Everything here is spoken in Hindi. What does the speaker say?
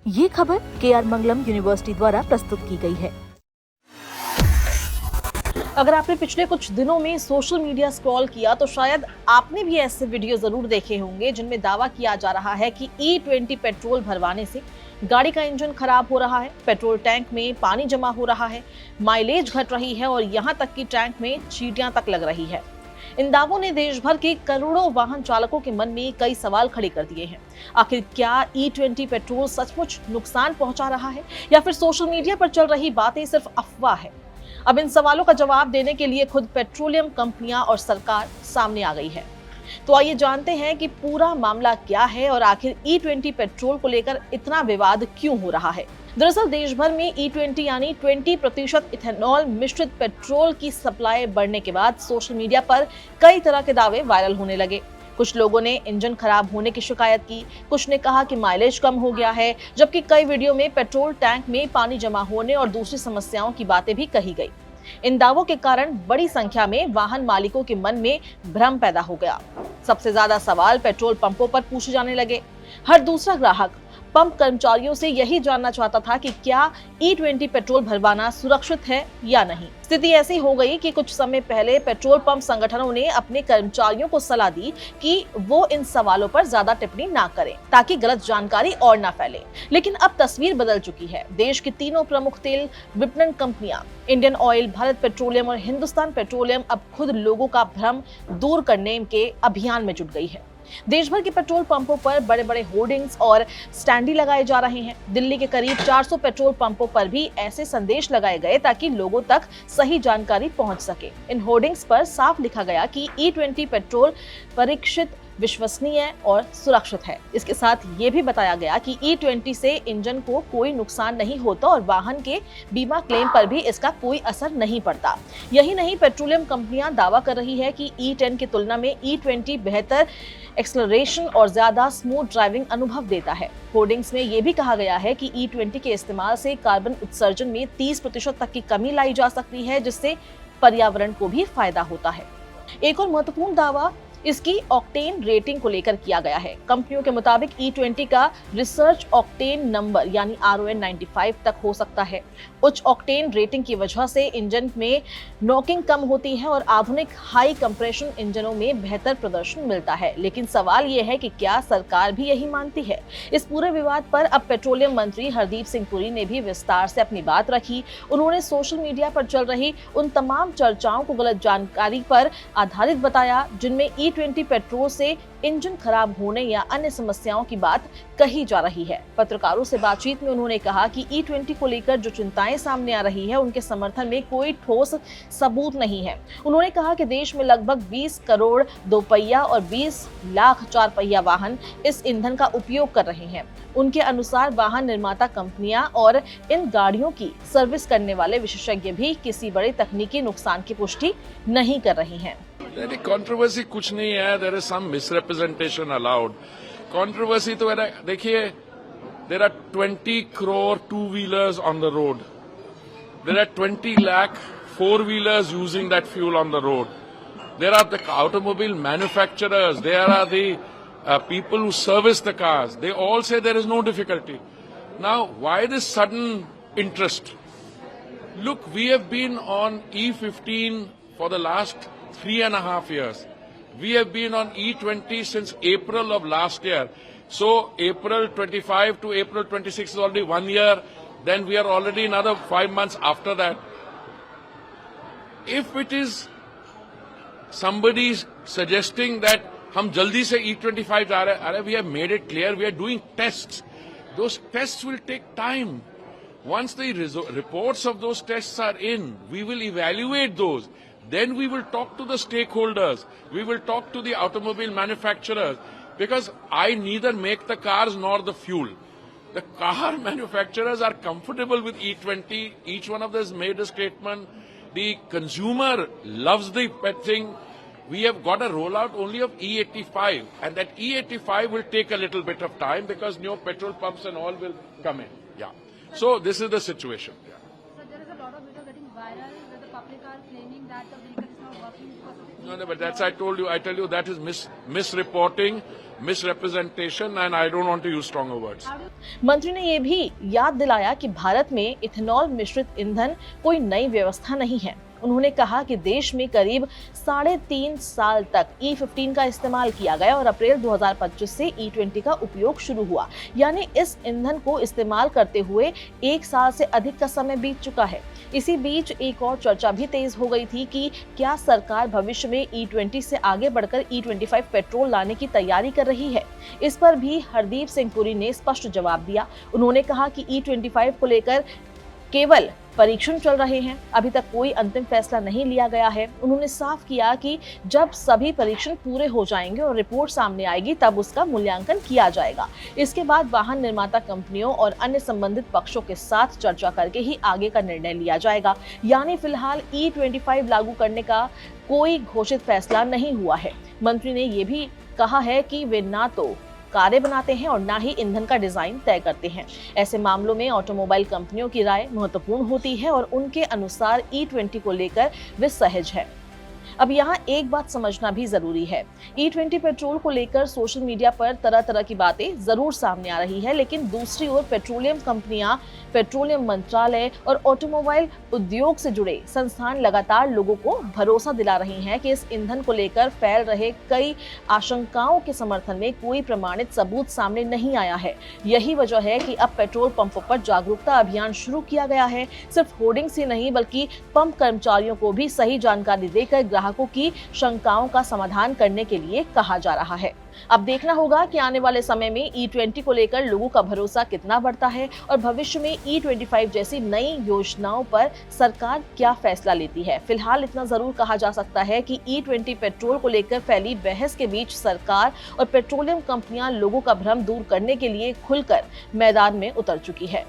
ये खबर KR मंगलम यूनिवर्सिटी द्वारा प्रस्तुत की गई है। अगर आपने पिछले कुछ दिनों में सोशल मीडिया स्क्रॉल किया तो शायद आपने भी ऐसे वीडियो जरूर देखे होंगे जिनमें दावा किया जा रहा है कि E20 पेट्रोल भरवाने से गाड़ी का इंजन खराब हो रहा है, पेट्रोल टैंक में पानी जमा हो रहा है, माइलेज घट रही है और यहाँ तक कि टैंक में चींटियां तक लग रही है। इन दावों ने देश भर के करोड़ों वाहन चालकों के मन में कई सवाल खड़े कर दिए हैं। आखिर क्या E20 पेट्रोल सचमुच नुकसान पहुंचा रहा है या फिर सोशल मीडिया पर चल रही बातें सिर्फ अफवाह है? अब इन सवालों का जवाब देने के लिए खुद पेट्रोलियम कंपनियां और सरकार सामने आ गई है। तो आइए जानते हैं कि पूरा मामला क्या है और आखिर E20 पेट्रोल को लेकर इतना विवाद क्यों हो रहा है। दरअसल देश भर में E20 यानी 20% इथेनॉल मिश्रित पेट्रोल की सप्लाई बढ़ने के बाद सोशल मीडिया पर कई तरह के दावे वायरल होने लगे। कुछ लोगों ने इंजन खराब होने की शिकायत की, कुछ ने कहा कि माइलेज कम हो गया है, जबकि कई वीडियो में पेट्रोल टैंक में पानी जमा होने और दूसरी समस्याओं की बातें भी कही गई। इन दावों के कारण बड़ी संख्या में वाहन मालिकों के मन में भ्रम पैदा हो गया। सबसे ज्यादा सवाल पेट्रोल पंपों पर पूछे जाने लगे। हर दूसरा ग्राहक पंप कर्मचारियों से यही जानना चाहता था कि क्या E20 पेट्रोल भरवाना सुरक्षित है या नहीं। स्थिति ऐसी हो गई कि कुछ समय पहले पेट्रोल पंप संगठनों ने अपने कर्मचारियों को सलाह दी कि वो इन सवालों पर ज्यादा टिप्पणी ना करें ताकि गलत जानकारी और ना फैले। लेकिन अब तस्वीर बदल चुकी है। देश की तीनों प्रमुख तेल विपणन कंपनियां इंडियन ऑयल, भारत पेट्रोलियम और हिंदुस्तान पेट्रोलियम अब खुद लोगों का भ्रम दूर करने के अभियान में जुट गई है। देश भर के पेट्रोल पंपों पर बड़े बड़े होर्डिंग्स और स्टैंडी लगाए जा रहे हैं। दिल्ली के करीब 400 पेट्रोल पंपों पर भी ऐसे संदेश लगाए गए ताकि लोगों तक सही जानकारी पहुंच सके। इन होर्डिंग्स पर साफ लिखा गया कि E20 पेट्रोल परीक्षित, विश्वसनीय और सुरक्षित है। इसके साथ ये भी बताया गया कि E20 से इंजन को कोई नुकसान नहीं होता और वाहन के बीमा क्लेम पर भी इसका कोई असर नहीं पड़ता। यही नहीं, पेट्रोलियम कंपनियां दावा कर रही है कि E10 की तुलना में E20 बेहतर एक्सेलरेशन और ज्यादा स्मूथ ड्राइविंग अनुभव देता है। होर्डिंग्स में यह भी कहा गया है कि E20 के इस्तेमाल से कार्बन उत्सर्जन में 30% तक की कमी लाई जा सकती है, जिससे पर्यावरण को भी फायदा होता है। एक और महत्वपूर्ण दावा इसकी ऑक्टेन रेटिंग को लेकर किया गया है। कंपनियों के मुताबिक E20 का रिसर्च ऑक्टेन नंबर यानी RON 95 तक हो सकता है। उच्च ऑक्टेन रेटिंग की वजह से इंजन में नॉकिंग कम होती है और आधुनिक हाई कंप्रेशन इंजनों में बेहतर प्रदर्शन मिलता है। लेकिन सवाल यह है कि क्या सरकार भी यही मानती है? इस पूरे विवाद पर अब पेट्रोलियम मंत्री हरदीप सिंह पुरी ने भी विस्तार से अपनी बात रखी। उन्होंने सोशल मीडिया पर चल रही उन तमाम चर्चाओं को गलत जानकारी पर आधारित बताया जिनमें E20 पेट्रोल से इंजन खराब होने या अन्य समस्याओं की बात कही जा रही है। पत्रकारों से बातचीत में उन्होंने कहा कि E20 को लेकर जो चिंताएं सामने आ रही है उनके समर्थन में कोई ठोस सबूत नहीं है। उन्होंने कहा कि देश में लगभग 20 करोड़ दोपहिया और 20 लाख चार पहिया वाहन इस ईंधन का उपयोग कर रहे हैं। उनके अनुसार वाहन निर्माता कंपनियां और इन गाड़ियों की सर्विस करने वाले विशेषज्ञ भी किसी बड़े तकनीकी नुकसान की पुष्टि नहीं कर रहे हैं। कंट्रोवर्सी कुछ नहीं है, there is some misrepresentation allowed. Controversy तो देखिए, there are 20 crore two wheelers on the road, there are 20 lakh four wheelers using that fuel on the road, there are the automobile manufacturers, there are the people who service the cars. They all say there is no difficulty. Now, why this sudden interest? Look, we have been on E15 for the last 3.5 years. We have been on E20 since April of last year. So April 25 to April 26 is already 1 year. Then we are already another 5 months after that. If it is somebody suggesting that हम जल्दी से E25 जा रहे हैं, अरे we have made it clear, we are doing tests. Those tests will take time. Once the reports of those tests are in, we will evaluate those. Then we will talk to the stakeholders. We will talk to the automobile manufacturers. Because I neither make the cars nor the fuel. The car manufacturers are comfortable with E20. Each one of them has made a statement. The consumer loves the pet thing. We have got a rollout only of E85, and that E85 will take a little bit of time because new petrol pumps and all will come in. Yeah. So this is the situation. So there is a lot of video getting viral where the public are claiming that the vehicle is not No, but that's I told you. I tell you that is misreporting, misrepresentation, and I don't want to use stronger words. मंत्री ने ये भी याद दिलाया कि भारत में इथेनॉल मिश्रित ईंधन कोई नई व्यवस्था नहीं है। उन्होंने कहा कि देश में करीब 3.5 साल तक E15 का इस्तेमाल किया गया और अप्रैल 2025 से E20 का उपयोग शुरू हुआ, यानी इस ईंधन को इस्तेमाल करते हुए 1 साल से अधिक का समय बीत चुका है। इसी बीच एक और चर्चा भी तेज हो गई थी कि क्या सरकार भविष्य में E20 से आगे बढ़कर E25 पेट्रोल लाने की तैयारी कर रही है। इस पर भी हरदीप सिंह पुरी ने स्पष्ट जवाब दिया। उन्होंने कहा कि E25 को लेकर केवल परीक्षण चल रहे हैं, अभी तक कोई अंतिम फैसला नहीं लिया गया है। उन्होंने साफ किया कि जब सभी परीक्षण पूरे हो जाएंगे और रिपोर्ट सामने आएगी तब उसका मूल्यांकन किया जाएगा। इसके बाद वाहन निर्माता कंपनियों और अन्य संबंधित पक्षों के साथ चर्चा करके ही आगे का निर्णय लिया जाएगा। यानी फिलहाल E25 लागू करने का कोई घोषित फैसला नहीं हुआ है। मंत्री ने ये भी कहा है कि वे ना तो कारें बनाते हैं और ना ही ईंधन का डिजाइन तय करते हैं। ऐसे मामलों में ऑटोमोबाइल कंपनियों की राय महत्वपूर्ण होती है और उनके अनुसार E20 को लेकर वे सहज है। अब यहाँ एक बात समझना भी जरूरी है। E20 पेट्रोल को लेकर सोशल मीडिया पर तरह तरह की बातें जरूर सामने आ रही है, लेकिन दूसरी ओर पेट्रोलियम कंपनियां, पेट्रोलियम मंत्रालय और ऑटोमोबाइल उद्योग से जुड़े संस्थान लगातार लोगों को भरोसा दिला रही हैं कि इस ईंधन को लेकर फैल रहे कई आशंकाओं के समर्थन में कोई प्रमाणित सबूत सामने नहीं आया है। यही वजह है कि अब पेट्रोल पंपों पर जागरूकता अभियान शुरू किया गया है। सिर्फ होर्डिंग्स ही नहीं बल्कि पंप कर्मचारियों को भी सही जानकारी देकर ग्राहकों की शंकाओं का समाधान करने के लिए कहा जा रहा है। अब देखना होगा कि आने वाले समय में E20 को लेकर लोगों का भरोसा कितना बढ़ता है और भविष्य में E25 जैसी नई योजनाओं पर सरकार क्या फैसला लेती है। फिलहाल इतना जरूर कहा जा सकता है कि E20 पेट्रोल को लेकर फैली बहस के बीच सरकार और पेट्रोलियम कंपनियां लोगों का भ्रम दूर करने के लिए खुलकर मैदान में उतर चुकी है।